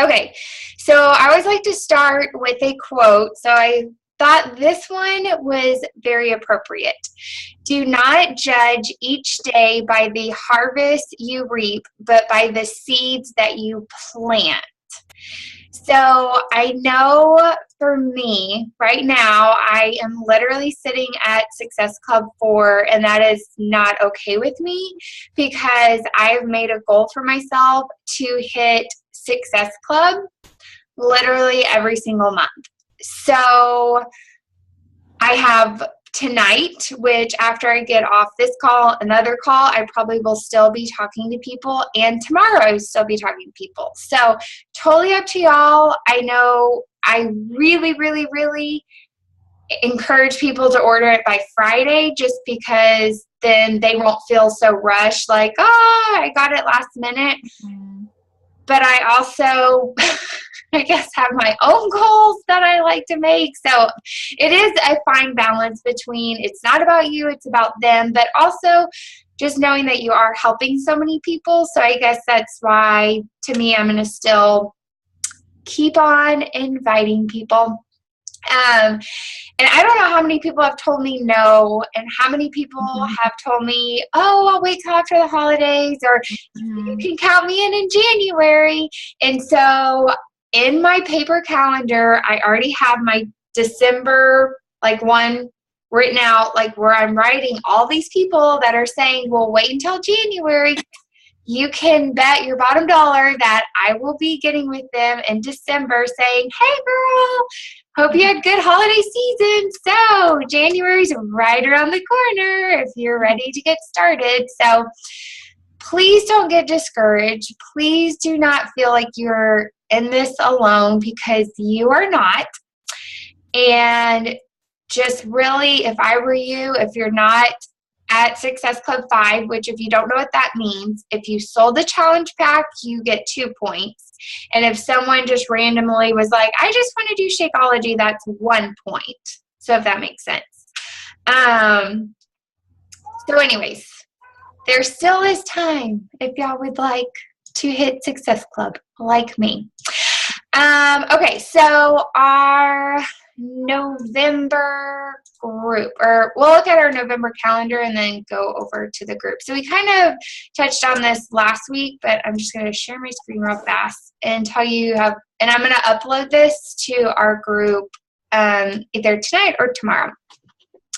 Okay, so I always like to start with a quote. So I thought this one was very appropriate. Do not judge each day by the harvest you reap, but by the seeds that you plant. So I know for me right now, I am literally sitting at Success Club 4, and that is not okay with me because I've made a goal for myself to hit Success Club literally every single month. So I have tonight, which after I get off this call, another call, I probably will still be talking to people, and tomorrow I will still be talking to people. So totally up to y'all. I know I really, really, really encourage people to order it by Friday just because then they won't feel so rushed like, oh, I got it last minute. But I also, I guess, have my own goals that I like to make. So it is a fine balance between it's not about you, it's about them, but also just knowing that you are helping so many people. So I guess that's why, to me, I'm going to still keep on inviting people. And I don't know how many people have told me no, and how many people have told me, oh, I'll wait till after the holidays, or you can count me in January. And so in my paper calendar, I already have my December, one written out, where I'm writing all these people that are saying, well, wait until January. You can bet your bottom dollar that I will be getting with them in December saying, hey, girl, hope you had good holiday season. So January's right around the corner if you're ready to get started. So please don't get discouraged. Please do not feel like you're in this alone, because you are not. And just really, if I were you, if you're not at Success Club 5, which if you don't know what that means, if you sold the challenge pack, you get 2 points. And if someone just randomly was like, I just want to do Shakeology, that's 1 point. So if that makes sense. So anyways, there still is time if y'all would like to hit Success Club like me. Okay, so our November group, or we'll look at our November calendar and then go over to the group. So we kind of touched on this last week, but I'm just going to share my screen real fast and tell you and I'm going to upload this to our group either tonight or tomorrow.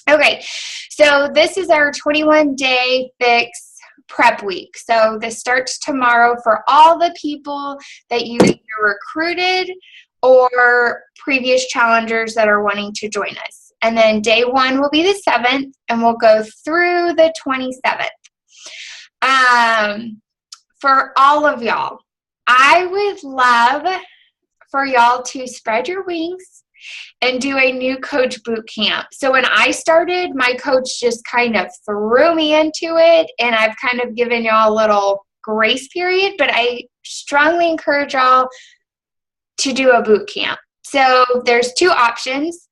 Okay, so this is our 21-day fix prep week. So this starts tomorrow for all the people that you either recruited or previous challengers that are wanting to join us. And then day 1 will be the 7th, and we'll go through the 27th. For all of y'all, I would love for y'all to spread your wings and do a new coach boot camp. So when I started, my coach just kind of threw me into it, and I've kind of given y'all a little grace period, but I strongly encourage y'all to do a boot camp. So there's 2 options.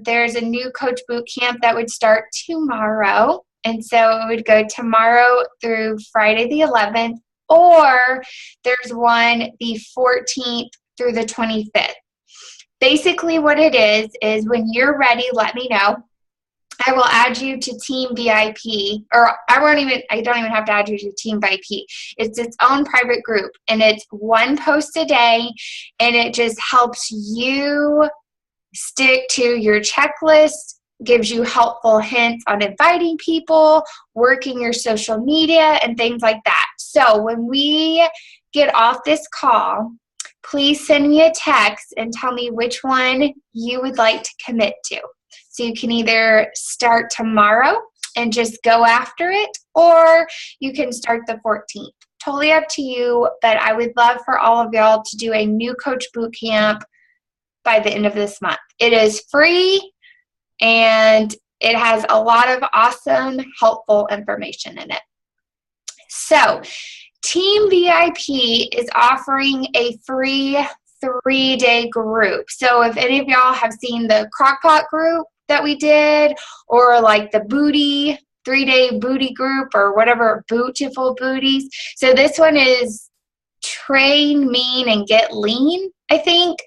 There's a new coach boot camp that would start tomorrow. And so it would go tomorrow through Friday the 11th, or there's one the 14th through the 25th. Basically what it is when you're ready, let me know. I will add you to Team VIP, or I don't even have to add you to Team VIP. It's its own private group, and it's 1 post a day, and it just helps you stick to your checklist, gives you helpful hints on inviting people, working your social media, and things like that. So when we get off this call, please send me a text and tell me which one you would like to commit to. So you can either start tomorrow and just go after it, or you can start the 14th. Totally up to you, but I would love for all of y'all to do a new coach boot camp by the end of this month. It is free, and it has a lot of awesome, helpful information in it. So Team VIP is offering a free 3-day group. So if any of y'all have seen the Crockpot group that we did, or like the booty 3-day booty group, or whatever, Beautiful Booties. So this one is train mean and get lean, I think.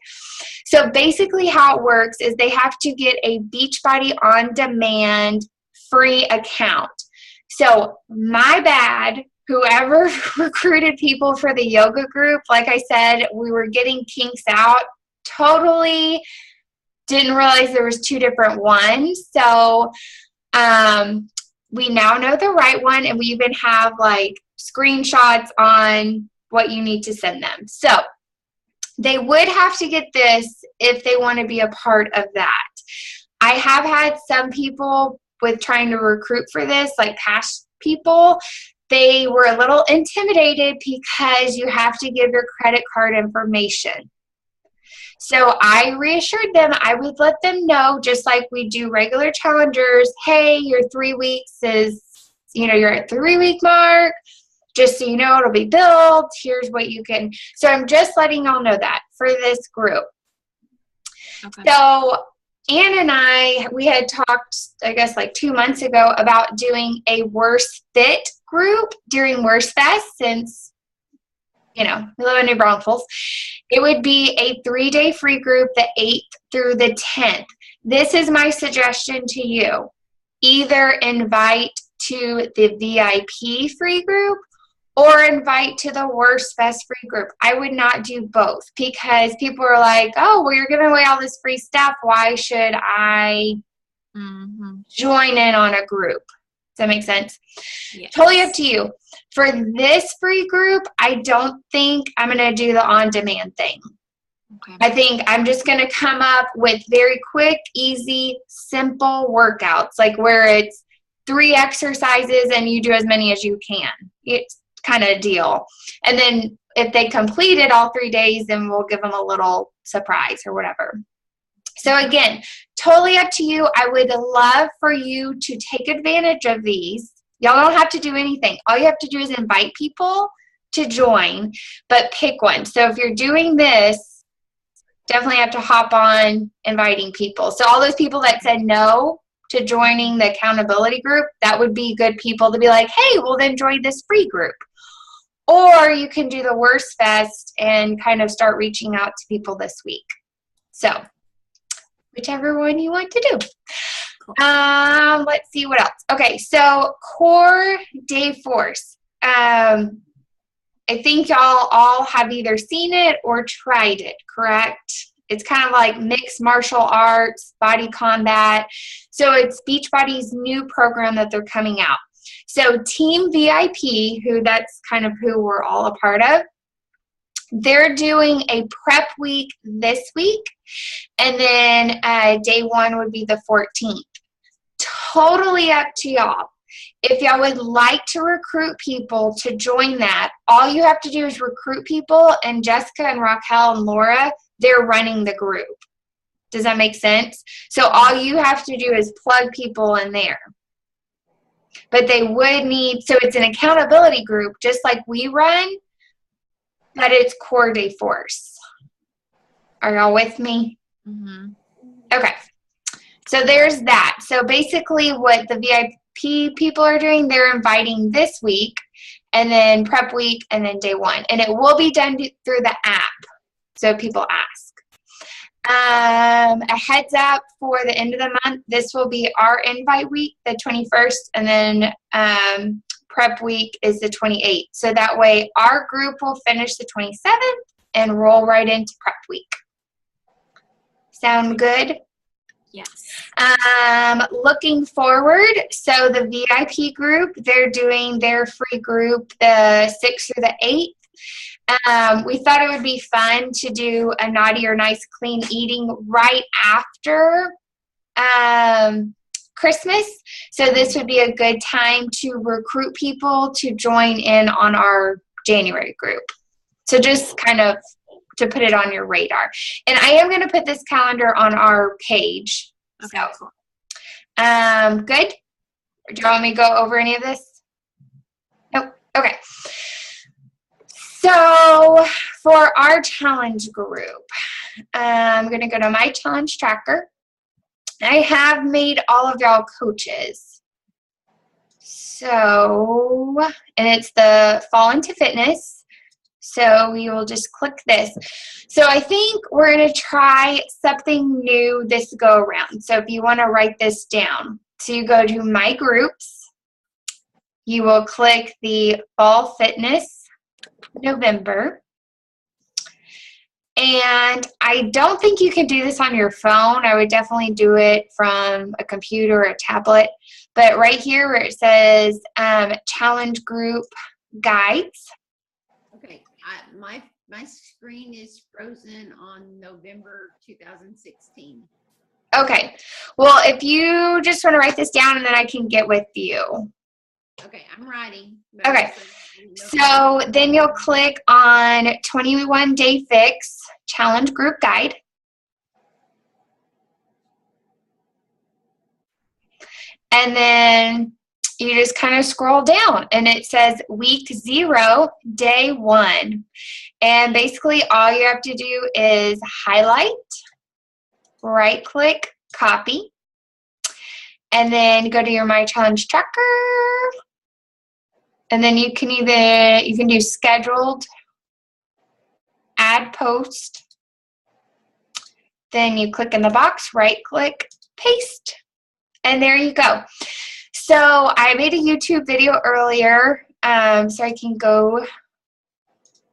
So basically how it works is they have to get a Beachbody On Demand free account. So my bad, whoever recruited people for the yoga group, like I said, we were getting kinks out. Totally didn't realize there was 2 different ones. So we now know the right one, and we even have like screenshots on what you need to send them. So they would have to get this if they want to be a part of that. I have had some people with trying to recruit for this, like past people, they were a little intimidated because you have to give your credit card information. So I reassured them, I would let them know, just like we do regular challengers, hey, your 3 weeks is, you're at 3-week mark. Just so you know, it'll be billed. Here's what you can. So I'm just letting y'all know that for this group. Okay. So Ann and we had talked, I guess, like 2 months ago about doing a Worse Fit group during Worse Fest, since, we live in New Braunfels. It would be a 3-day free group, the 8th through the 10th. This is my suggestion to you. Either invite to the VIP free group or invite to the Worst Fest free group. I would not do both, because people are like, oh, well, you're giving away all this free stuff. Why should I join in on a group? Does that make sense? Yes. Totally up to you. For this free group, I don't think I'm going to do the on-demand thing. Okay. I think I'm just going to come up with very quick, easy, simple workouts, like where it's 3 exercises and you do as many as you can. It's kind of deal. And then if they complete it all 3 days, then we'll give them a little surprise or whatever. So again, totally up to you. I would love for you to take advantage of these. Y'all don't have to do anything. All you have to do is invite people to join, but pick one. So if you're doing this, definitely have to hop on inviting people. So all those people that said no to joining the accountability group, that would be good people to be like, hey, well then join this free group. Or you can do the Worst Fest and kind of start reaching out to people this week. So whichever one you want to do. Cool. Let's see what else. Okay, so Core Day Force. I think y'all all have either seen it or tried it, correct? It's kind of like mixed martial arts, body combat. So it's Beachbody's new program that they're coming out. So Team VIP, that's kind of who we're all a part of, they're doing a prep week this week, and then day 1 would be the 14th. Totally up to y'all. If y'all would like to recruit people to join that, all you have to do is recruit people, and Jessica and Raquel and Laura, they're running the group. Does that make sense? So all you have to do is plug people in there. But they would need, so it's an accountability group, just like we run, but it's Core Day Force. Are y'all with me? Mm-hmm. Okay. So there's that. So basically what the VIP people are doing, they're inviting this week, and then prep week, and then day 1. And it will be done through the app, so people ask. A heads up for the end of the month, this will be our invite week, the 21st, and then prep week is the 28th. So that way our group will finish the 27th and roll right into prep week. Sound good? Yes. Looking forward, so the VIP group, they're doing their free group the 6th through the 8th. We thought it would be fun to do a naughty or nice clean eating right after Christmas. So this would be a good time to recruit people to join in on our January group. So just kind of to put it on your radar. And I am going to put this calendar on our page. Okay, so, cool. Good? Or do you want me to go over any of this? Nope. Okay. So for our challenge group, I'm going to go to my challenge tracker. I have made all of y'all coaches. So, and it's the Fall into Fitness. So we will just click this. So I think we're going to try something new this go around. So if you want to write this down, so you go to My Groups, you will click the Fall Fitness November. And I don't think you can do this on your phone. I would definitely do it from a computer or a tablet. But right here where it says Challenge Group Guides. Okay, my screen is frozen on November 2016. Okay, well, if you just want to write this down and then I can get with you. Okay, I'm writing. Okay, so then you'll click on 21 Day Fix Challenge Group Guide. And then you just kind of scroll down and it says week 0, day 1. And basically all you have to do is highlight, right click, copy, and then go to your My Challenge Tracker. And then you can do scheduled, add post. Then you click in the box, right click, paste. And there you go. So I made a YouTube video earlier, so I can go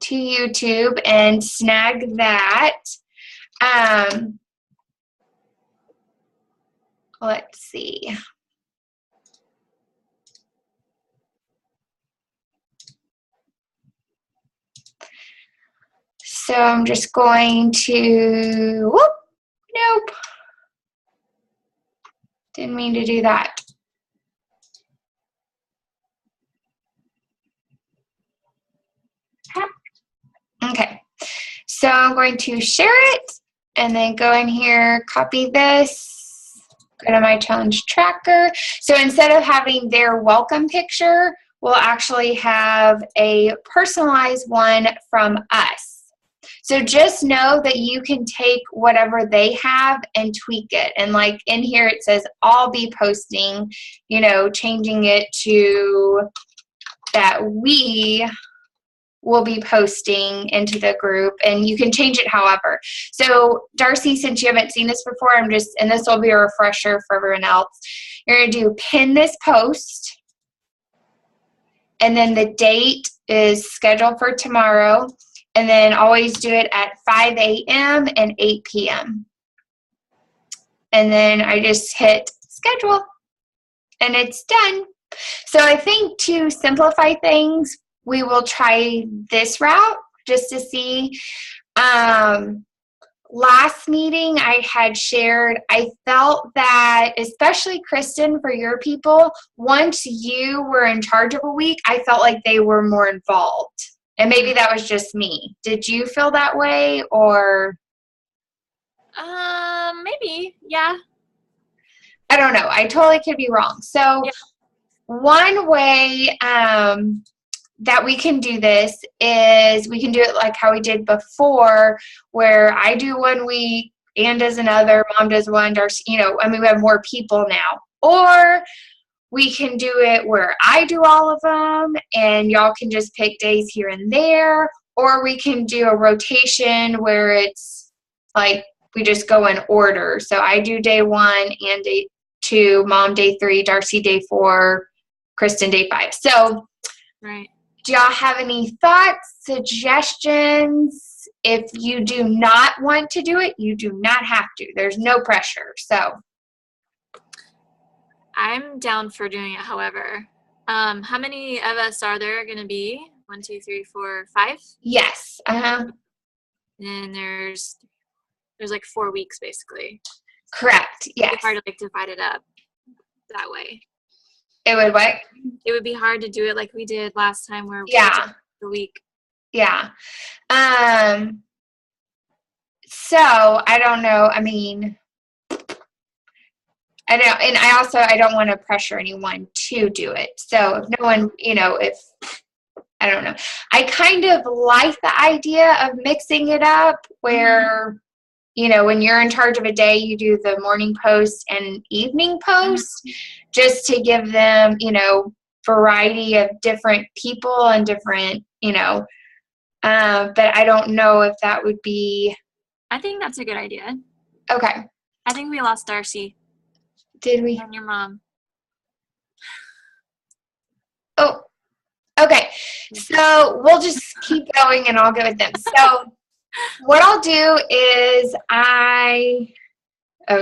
to YouTube and snag that. Let's see. So I'm just going to, whoop, nope. Didn't mean to do that. Okay, so I'm going to share it and then go in here, copy this, go to My Challenge Tracker. So instead of having their welcome picture, we'll actually have a personalized one from us. So just know that you can take whatever they have and tweak it. And like in here it says, I'll be posting, you know, changing it to that we will be posting into the group, and you can change it however. So Darcy, since you haven't seen this before, and this will be a refresher for everyone else, you're going to do pin this post, and then the date is scheduled for tomorrow, and then always do it at 5 a.m. and 8 p.m. And then I just hit schedule, and it's done. So I think to simplify things, we will try this route just to see. Last meeting I had shared, I felt that, especially Kristen, for your people, once you were in charge of a week, I felt like they were more involved. And maybe that was just me. Did you feel that way, or? Maybe, yeah. I don't know. I totally could be wrong. So yeah. One way that we can do this is we can do it like how we did before, where I do 1 week, Ann does another, Mom does one, Darcy, you know, I mean, we have more people now. Or we can do it where I do all of them and y'all can just pick days here and there. Or we can do a rotation where it's like we just go in order. So I do day 1 and day 2, Mom day 3, Darcy day 4, Kristen day 5. So right. Do y'all have any thoughts, suggestions? If you do not want to do it, you do not have to. There's no pressure. So I'm down for doing it, however. How many of us are there going to be? 1, 2, 3, 4, 5? Yes. And there's like 4 weeks, basically. Correct. Yes. It's hard to like divide it up that way. It would what? It would be hard to do it like we did last time where we did the week. Yeah. So I don't know. I mean, I don't want to pressure anyone to do it. So if no one, you know, I don't know. I kind of like the idea of mixing it up where, you know, when you're in charge of a day, you do the morning post and evening post just to give them, you know, variety of different people and different, you know, But I don't know if that would be. I think that's a good idea. Okay. I think we lost Darcy. Did we? And your mom. Oh, okay. So we'll just keep going and I'll go with them. So what I'll do is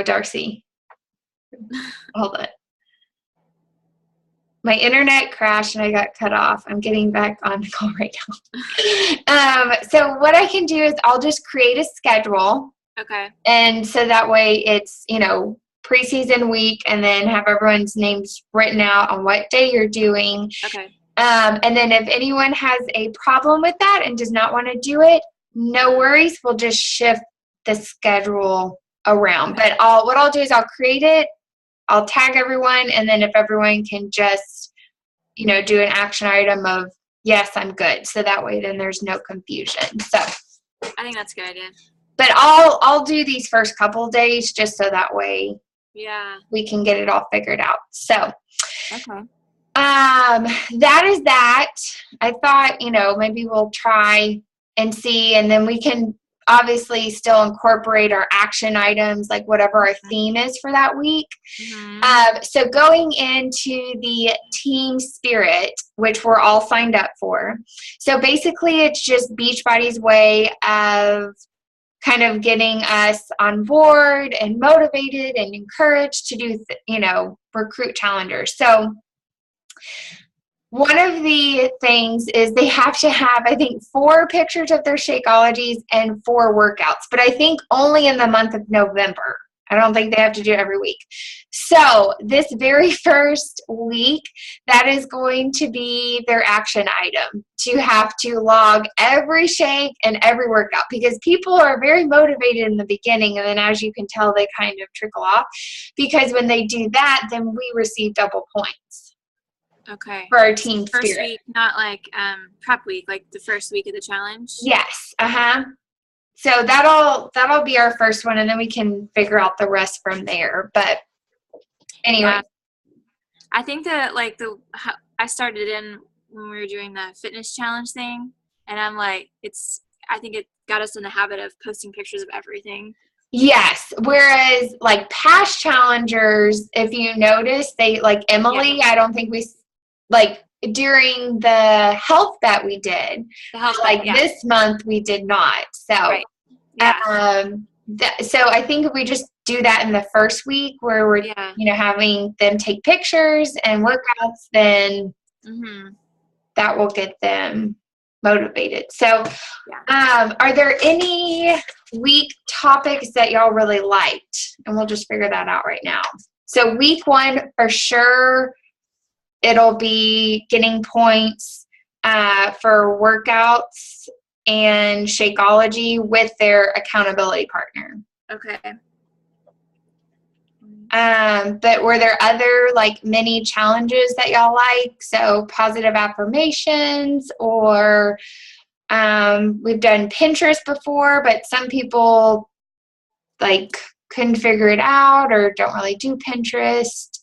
Darcy. Hold on. My internet crashed and I got cut off. I'm getting back on the call right now. So what I can do is I'll just create a schedule. Okay. And so that way it's, preseason week, and then have everyone's names written out on what day you're doing. Okay. And then if anyone has a problem with that and does not want to do it, no worries. We'll just shift the schedule around. But what I'll do is I'll create it. I'll tag everyone, and then if everyone can just, do an action item of, yes, I'm good. So that way then there's no confusion. So I think that's a good idea. But I'll do these first couple of days just so that way we can get it all figured out. So okay. That is that. I thought, maybe we'll try and see, and then we can obviously still incorporate our action items, like whatever our theme is for that week. Mm-hmm. So going into the team spirit, which we're all signed up for. So basically it's just Beachbody's way of kind of getting us on board and motivated and encouraged to do, recruit challengers. So one of the things is they have to have, I think, 4 pictures of their Shakeologies and 4 workouts, but I think only in the month of November. I don't think they have to do it every week. So this very first week, that is going to be their action item, to have to log every shake and every workout, because people are very motivated in the beginning, and then as you can tell, they kind of trickle off, because when they do that, then we receive double points. Okay. For our team first spirit. Week, not like prep week, like the first week of the challenge? Yes. So that'll be our first one, and then we can figure out the rest from there. But anyway. Yeah. I think that I started in when we were doing the fitness challenge thing, and I'm like, I think it got us in the habit of posting pictures of everything. Yes. Whereas like past challengers, if you notice, they like Emily, I don't think we like during the health that we did, this month we did not. So, right. Yeah. So I think if we just do that in the first week where we're, having them take pictures and workouts, then that will get them motivated. So, are there any week topics that y'all really liked? And we'll just figure that out right now. So week 1, for sure, it'll be getting points for workouts and Shakeology with their accountability partner. Okay. But were there other like mini challenges that y'all like? So positive affirmations, or we've done Pinterest before, but some people like couldn't figure it out or don't really do Pinterest.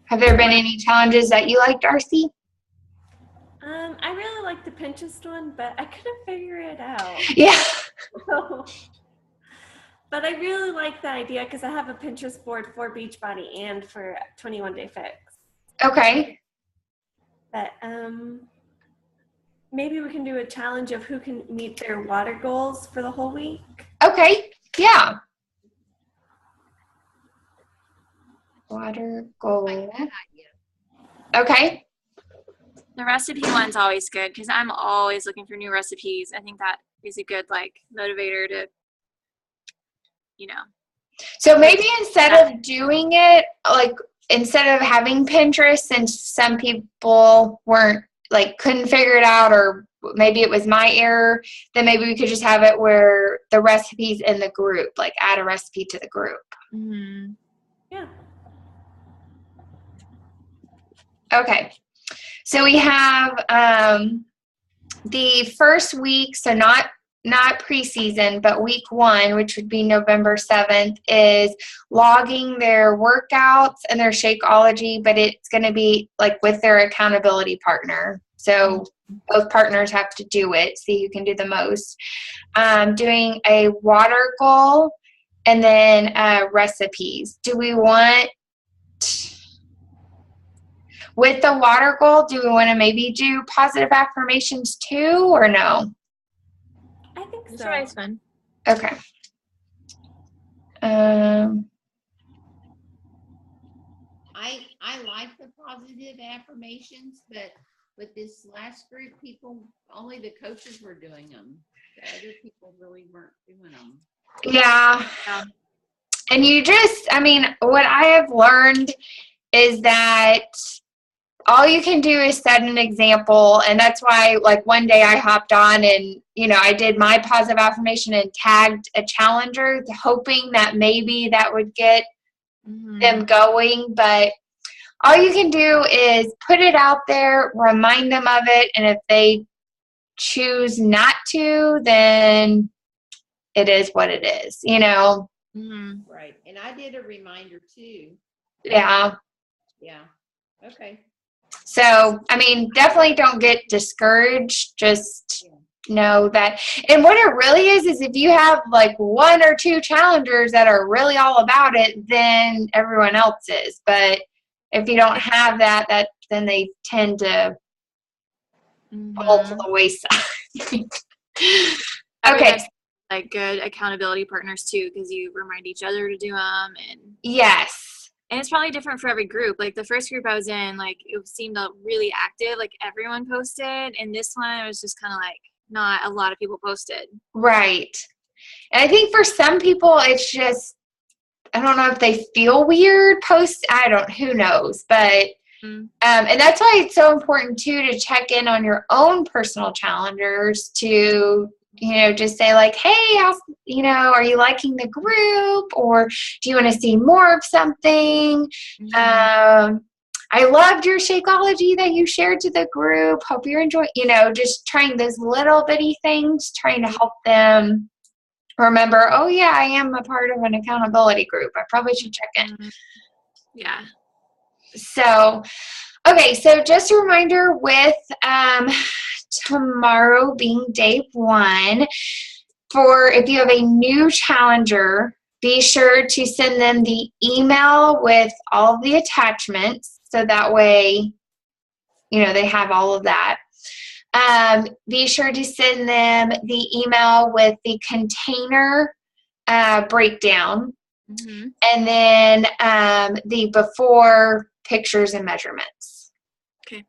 Have there been any challenges that you like, Darcy? I really like the Pinterest one, but I couldn't figure it out. Yeah. But I really like the idea because I have a Pinterest board for Beachbody and for 21 Day Fix. Okay. But maybe we can do a challenge of who can meet their water goals for the whole week. Okay. Yeah. Water goal. Okay. The recipe one's always good because I'm always looking for new recipes. I think that is a good motivator to, So maybe instead of doing it, instead of having Pinterest, since some people couldn't figure it out, or maybe it was my error, then maybe we could just have it where the recipe's in the group, add a recipe to the group. Mm-hmm. Yeah. Okay. So we have the first week, so not preseason, but week 1, which would be November 7th, is logging their workouts and their Shakeology, but it's going to be with their accountability partner. So both partners have to do it, see who can do the most. Doing a water goal, and then recipes. Do we want, with the water goal, do we want to maybe do positive affirmations too, or no? I think so. That's fun. Okay. I like the positive affirmations, but with this last group, only the coaches were doing them. The other people really weren't doing them. Yeah. And what I have learned is that all you can do is set an example. And that's why, like, one day I hopped on and, I did my positive affirmation and tagged a challenger, hoping that maybe that would get them going. But all you can do is put it out there, remind them of it. And if they choose not to, then it is what it is, Right. And I did a reminder too. Yeah. Yeah. Okay. So, definitely don't get discouraged. Just know that. And what it really is if you have like one or two challengers that are really all about it, then everyone else is. But if you don't have that, then they tend to fall to the wayside. Okay. Like good accountability partners too, because you remind each other to do them. And yes. And it's probably different for every group. Like the first group I was in, like it seemed really active. Like everyone posted. And this one, it was just kind of like not a lot of people posted. Right. And I think for some people, it's just, I don't know if they feel weird who knows, but, and that's why it's so important too, to check in on your own personal challengers to, just say like, hey, are you liking the group, or do you want to see more of something? I loved your Shakeology that you shared to the group. Hope you're enjoying, just trying those little bitty things, trying to help them remember, oh yeah, I am a part of an accountability group. I probably should check in. Yeah. So, okay. So just a reminder with tomorrow being day 1, for if you have a new challenger, be sure to send them the email with all of the attachments. So that way, they have all of that. Be sure to send them the email with the container breakdown, and then the before pictures and measurements. Okay.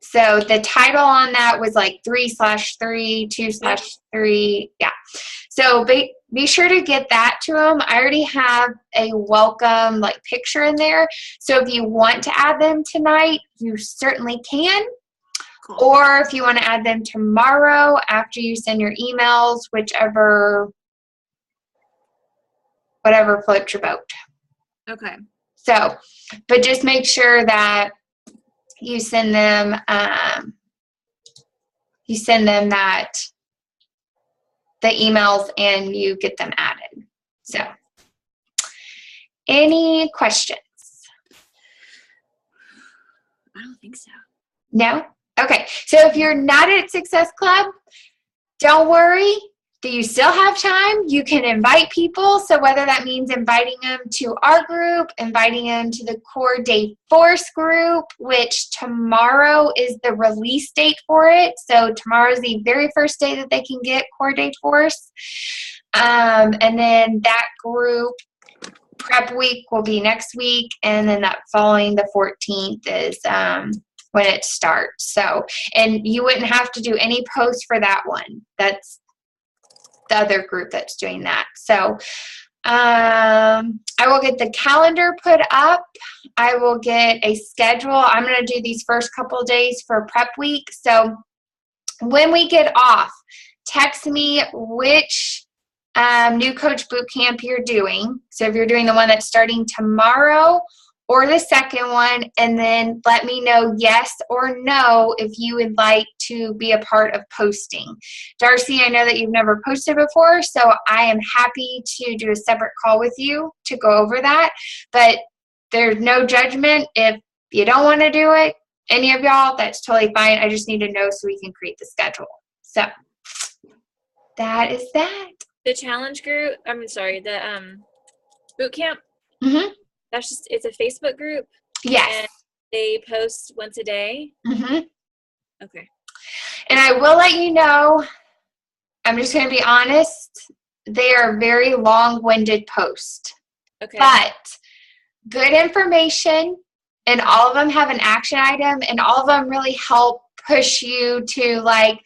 So the title on that was like 3/3, 2/3. Yeah. So be sure to get that to them. I already have a welcome picture in there. So if you want to add them tonight, you certainly can. Cool. Or if you want to add them tomorrow after you send your emails, whatever floats your boat. Okay. So, but just make sure that you send them the emails and you get them added. So, any questions? I don't think so. No? Okay. So if you're not at Success Club, don't worry. You still have time. You can invite people. So whether that means inviting them to our group, inviting them to the Core Day Force group, which tomorrow is the release date for it. So tomorrow is the very first day that they can get Core Day Force. And then that group prep week will be next week. And then that following the 14th is when it starts. So, and you wouldn't have to do any posts for that one. That's the other group that's doing that. So I will get the calendar put up. I will get a schedule. I'm going to do these first couple of days for prep week. So when we get off, text me which new coach boot camp you're doing. So if you're doing the one that's starting tomorrow or the second one, and then let me know yes or no if you would like to be a part of posting. Darcy, I know that you've never posted before, so I am happy to do a separate call with you to go over that. But there's no judgment. If you don't want to do it, any of y'all, that's totally fine. I just need to know so we can create the schedule. So that is that. The challenge group, the boot camp, Mm-hmm. it's a Facebook group. Yes. And they post once a day. Mm-hmm. Okay. And I will let you know, I'm just going to be honest, they are very long-winded posts. Okay. But good information, and all of them have an action item, and all of them really help push you to like,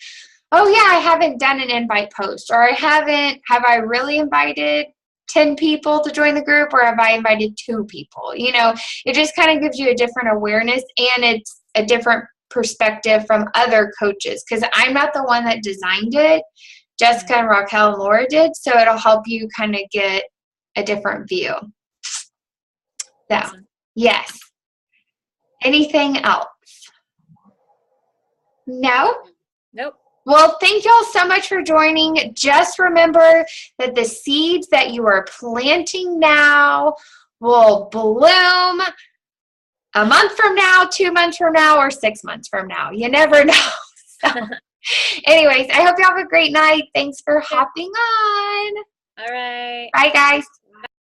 oh yeah, I haven't done an invite post, or have I really invited 10 people to join the group, or have I invited 2 people? You know, it just kind of gives you a different awareness, and it's a different perspective from other coaches, because I'm not the one that designed it. Jessica and Raquel and Laura did, so it'll help you kind of get a different view. So, Awesome. yes. Anything else? No? Nope. Well, thank y'all so much for joining. Just remember that the seeds that you are planting now will bloom a month from now, 2 months from now, or 6 months from now. You never know. So, anyways, I hope you have a great night. Thanks for hopping on. All right. Bye, guys.